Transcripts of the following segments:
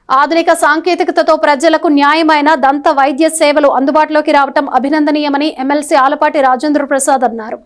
ఆధునిక సాంకేతికతతో ప్రజలకు న్యాయమైన దంత వైద్య సేవలు అందుబాటులోకి రావడం అభినందనీయమని ఎమ్మెల్సీ ఆలపాటి రాజేంద్ర ప్రసాద్ అన్నారు.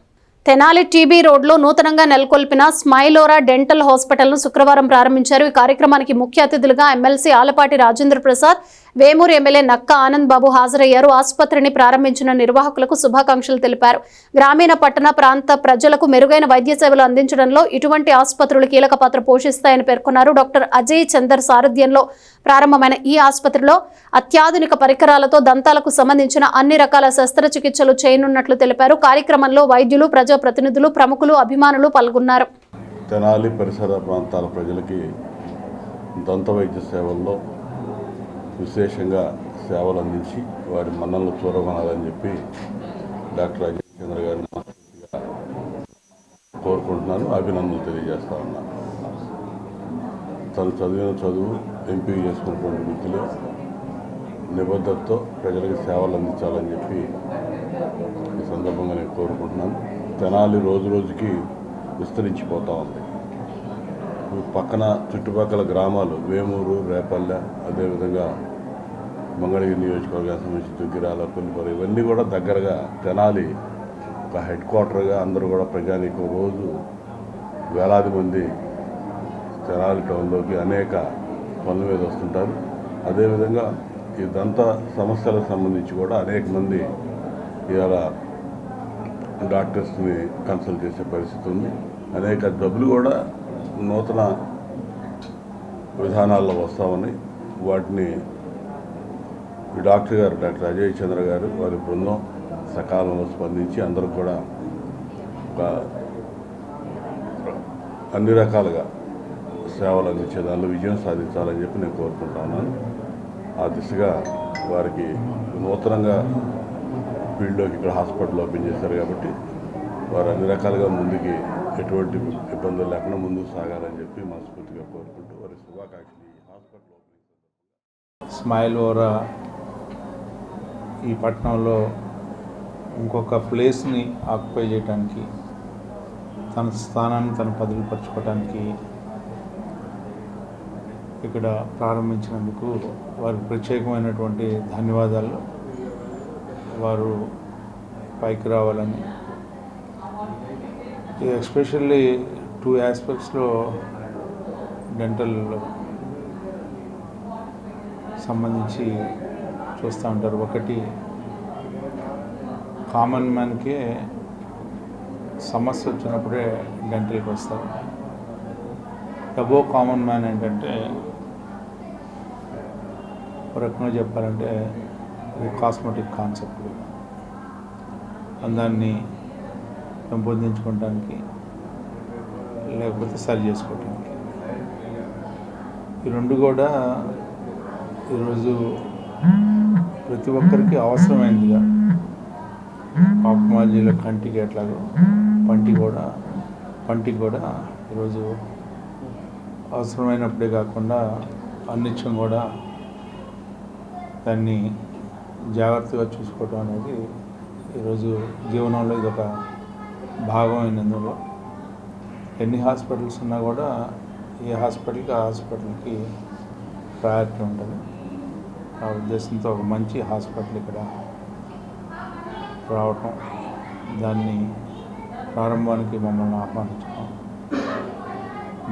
తెనాలి టీబీ రోడ్లో నూతనంగా నెలకొల్పిన స్మైలోరా డెంటల్ హాస్పిటల్ను శుక్రవారం ప్రారంభించారు. ఈ కార్యక్రమానికి ముఖ్య అతిథులుగా ఎమ్మెల్సీ ఆలపాటి రాజేంద్ర ప్రసాద్, వేమూరు ఎమ్మెల్యే నక్కా ఆనంద్ బాబు హాజరయ్యారు. ఆసుపత్రిని ప్రారంభించిన నిర్వాహకులకు శుభాకాంక్షలు తెలిపారు. గ్రామీణ పట్టణ ప్రాంత ప్రజలకు మెరుగైన వైద్య సేవలు అందించడంలో ఇటువంటి ఆసుపత్రులు కీలక పాత్ర పోషిస్తాయని పేర్కొన్నారు. డాక్టర్ అజయ్ చందర్ సారథ్యంలో ప్రారంభమైన ఈ ఆసుపత్రిలో అత్యాధునిక పరికరాలతో దంతాలకు సంబంధించిన అన్ని రకాల శస్త్రచికిత్సలు చేయనున్నట్లు తెలిపారు. కార్యక్రమంలో వైద్యులు, ప్రజాప్రతినిధులు, ప్రముఖులు, అభిమానులు పాల్గొన్నారు. తెనాలి పరిసర ప్రాంతాల ప్రజలకి దంత వైద్య సేవల్లో విశేషంగా సేవలు అందించి వారి మన్ననలు చూరగొనాలని చెప్పి డాక్టర్ అజయ్ చంద్ర గారిని కోరుకుంటున్నాను, అభినందనలు తెలియజేస్తా ఉన్నాను. తను చదివిన చదువు ఎంపిక చేసుకున్నటువంటి వృత్తిలో నిబద్ధతతో ప్రజలకు సేవలు అందించాలని చెప్పి ఈ సందర్భంగా నేను కోరుకుంటున్నాను. తెనాలి రోజు రోజుకి విస్తరించిపోతూ ఉంది. పక్కన చుట్టుపక్కల గ్రామాలు వేమూరు, రేపల్లె, అదేవిధంగా మంగళగిరి నియోజకవర్గానికి సంబంధించి దుగ్గిరాల, పులిపొర ఇవన్నీ కూడా దగ్గరగా తెనాలి ఒక హెడ్ క్వార్టర్గా అందరూ కూడా ప్రజానీకం రోజు వేలాది మంది తెనాలి టౌన్లోకి అనేక పనుల మీద వస్తుంటారు. అదేవిధంగా ఈ దంత సమస్యలకు సంబంధించి కూడా అనేక మంది ఇవాళ డాక్టర్స్ని కన్సల్ట్ చేసే పరిస్థితి ఉంది. అనేక జబ్బులు కూడా నూతన విధానాల్లో వస్తామని వాటిని ఈ డాక్టర్ అజయ్ చంద్ర గారు వారి బృందం సకాలంలో స్పందించి అందరూ కూడా అన్ని రకాలుగా సేవలు అందించే దానిలో విజయం సాధించాలని చెప్పి నేను కోరుకుంటా ఉన్నాను. ఆ దిశగా వారికి నూతనంగా ఫీల్డ్లోకి ఇక్కడ హాస్పిటల్ ఓపెన్ చేశారు కాబట్టి వారు అన్ని రకాలుగా ముందుకి ఎటువంటి ఇబ్బందులు లేకుండా ముందుకు సాగాలని చెప్పి మనస్ఫూర్తిగా కోరుకుంటూ వారి శుభాకాంక్షలు. హాస్పిటల్ ఓపెనింగ్ స్మైలోరా ఈ పట్టణంలో ఇంకొక ప్లేస్ని ఆక్యుపై చేయడానికి, తన స్థానాన్ని తను పదిలిపరచుకోవడానికి ఇక్కడ ప్రారంభించినందుకు వారికి ప్రత్యేకమైనటువంటి ధన్యవాదాలు. వారు పైకి రావాలని, ఎస్పెషల్లీ 2 ఆస్పెక్ట్స్లో డెంటల్ సంబంధించి చూస్తూ ఉంటారు. ఒకటి, కామన్ మ్యాన్కే సమస్య వచ్చినప్పుడే డెంటల్కి వస్తారు. అబో కామన్ మ్యాన్ ఏంటంటే ఒక రకంగా చెప్పాలంటే ఇది కాస్మెటిక్ కాన్సెప్ట్. అందాన్ని పెంపొందించుకోవడానికి లేకపోతే సరి చేసుకోవడానికి, ఈ రెండు కూడా ఈరోజు ప్రతి ఒక్కరికి అవసరమైనదిగా, ఆప్థమాలజీలో కంటికి ఎట్లాగో పంటికి కూడా ఈరోజు అవసరమైనప్పుడే కాకుండా అన్నిత్యం కూడా దాన్ని జాగ్రత్తగా చూసుకోవడం అనేది ఈరోజు జీవనంలో ఇదొక భాగమైనందులో ఎన్ని హాస్పిటల్స్ ఉన్నా కూడా ఏ హాస్పిటల్కి ఆ హాస్పిటల్కి ప్రయారిటీ ఉంటుంది. ఆ ఉద్దేశంతో ఒక మంచి హాస్పిటల్ ఇక్కడ రావటం, దాన్ని ప్రారంభానికి మమ్మల్ని ఆహ్వానించడం,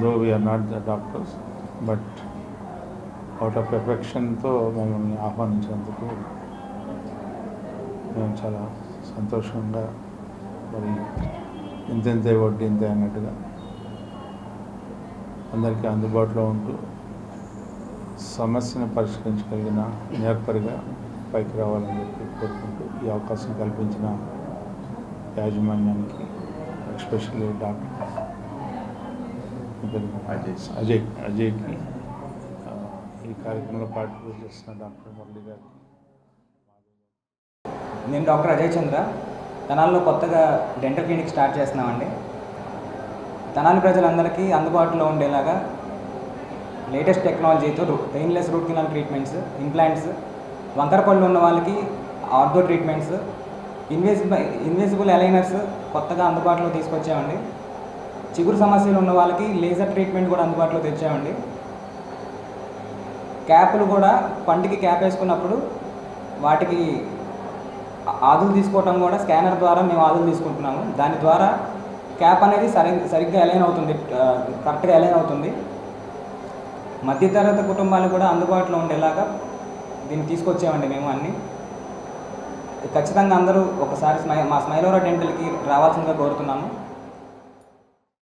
though we are not the doctors but out of ఎఫెక్షన్తో మమ్మల్ని ఆహ్వానించినందుకు మేము చాలా సంతోషంగా, మరి ఇంతే వడ్డీ ఇంతే అన్నట్టుగా అందరికీ అందుబాటులో ఉంటూ సమస్యను పరిష్కరించగలిగిన నేర్పరిగా పైకి రావాలని చెప్పి కోరుకుంటూ ఈ అవకాశం కల్పించిన యాజమాన్యానికి, ఎస్పెషల్లీ డాక్టర్ అజయ్కి, ఈ కార్యక్రమంలో పార్టిసిపేట్ చేస్తున్న డాక్టర్ మురళి గారికి. నేను డాక్టర్ అజయ్ చంద్ర. తెనాలిలో కొత్తగా డెంటల్ క్లినిక్ స్టార్ట్ చేస్తున్నామండి. తెనాలి ప్రజలందరికీ అందుబాటులో ఉండేలాగా లేటెస్ట్ టెక్నాలజీతో painless root canal treatments, implants, వంకర పళ్ళు ఉన్న వాళ్ళకి ఆర్థో ట్రీట్మెంట్స్, ఇన్విజిబుల్ అలైనర్స్ కొత్తగా అందుబాటులో తీసుకొచ్చామండి. చిగురు సమస్యలు ఉన్న వాళ్ళకి లేజర్ ట్రీట్మెంట్ కూడా అందుబాటులో తెచ్చామండి. క్యాప్లు కూడా పంటికి క్యాప్ వేసుకున్నప్పుడు వాటికి ఆదులు తీసుకోవటం కూడా స్కానర్ ద్వారా మేము ఆదులు తీసుకుంటున్నాము. దాని ద్వారా క్యాప్ అనేది సరిగ్గా అలైన్ అవుతుంది, కరెక్ట్గా అలైన్ అవుతుంది. మధ్యతరగతి కుటుంబాలు కూడా అందుబాటులో ఉండేలాగా దీన్ని తీసుకొచ్చామండి మేము అన్నీ. ఖచ్చితంగా అందరూ ఒకసారి మా స్మైలోరా డెంటల్కి రావాల్సిందిగా కోరుతున్నాము.